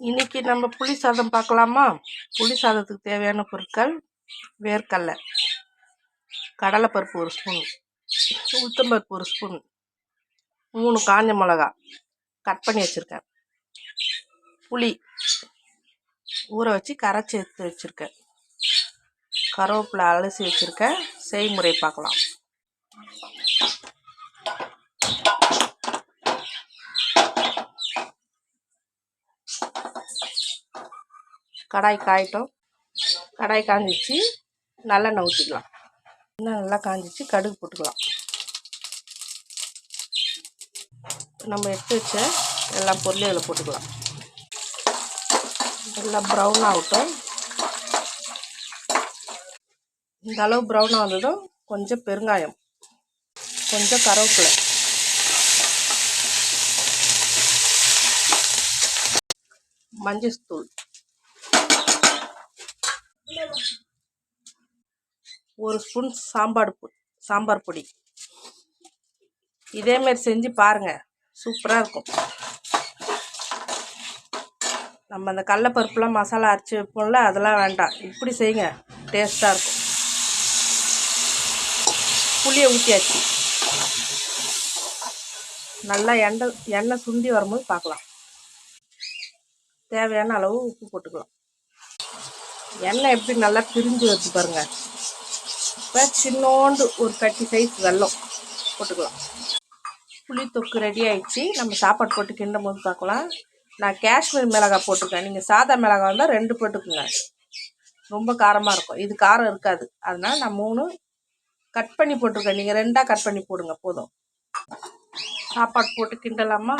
இன்னைக்கு நம்ம புளி சாதம் பார்க்கலாமா? புளி சாதத்துக்கு தேவையான பொருட்கள்: வேர்க்கடலை, கடலைப்பருப்பு 1 ஸ்பூன், உளுத்தம்பருப்பு 1 ஸ்பூன், 3 காஞ்ச மிளகா கட் பண்ணி வச்சுருக்கேன், புளி ஊற வச்சு கரைச்சி எடுத்து வச்சுருக்கேன், கருவேப்பிலை அலசி வச்சுருக்கேன். செய்முறை பார்க்கலாம். கடாய் காயட்டும். கடாய் காஞ்சிச்சு, நல்லெண்ணெய் ஊற்றிக்கலாம். எண்ணெய் நல்லா காஞ்சிச்சு, கடுகு போட்டுக்கலாம். நம்ம எடுத்து வச்ச எல்லா பொருளையும் அதில் போட்டுக்கலாம். எல்லாம் ப்ரௌன் ஆகட்டும். இந்த அளவு ப்ரௌன் ஆனதும் கொஞ்சம் பெருங்காயம், கொஞ்சம் கருவேப்பிலை, மஞ்சள் 1 ஸ்பூன் சாம்பார் பொடி. இதேமாரி செஞ்சு பாருங்கள், சூப்பராக இருக்கும். நம்ம அந்த கடலைப்பருப்புலாம் மசாலா அரைச்சி வைப்போம்ல, அதெல்லாம் வேண்டாம், இப்படி செய்யுங்க, டேஸ்ட்டாக இருக்கும். புளியை ஊற்றியாச்சு. நல்லா எண்ணெய் சுண்டி வரும்போது பார்க்கலாம். தேவையான அளவு உப்பு போட்டுக்கலாம். எண்ணெய் எப்படி நல்லா பிரிஞ்சு வருது பாருங்கள். இப்போ சின்னோண்டு ஒரு கட்டி சைஸ் வெல்லம் போட்டுக்கலாம். புளி தொக்கு ரெடி ஆயிடுச்சு. நம்ம சாப்பாடு போட்டு கிண்டும் போது பார்க்கலாம். நான் காஷ்மீர் மிளகாய் போட்டிருக்கேன். நீங்கள் சாதா மிளகாய் வந்தால் 2 போட்டுக்குங்க, ரொம்ப காரமாக இருக்கும். இது காரம் இருக்காது, அதனால் நான் 3 கட் பண்ணி போட்டிருக்கேன். நீங்கள் 2ஆக கட் பண்ணி போடுங்க, போதும். சாப்பாடு போட்டு கிண்டலாமா?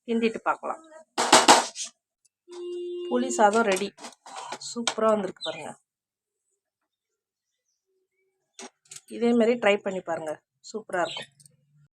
கிண்டிட்டு பார்க்கலாம். புளி சாதம் ரெடி. சூப்பராக வந்திருக்கு பாருங்க. இதேமாரி ட்ரை பண்ணி பாருங்கள், சூப்பராக இருக்கும்.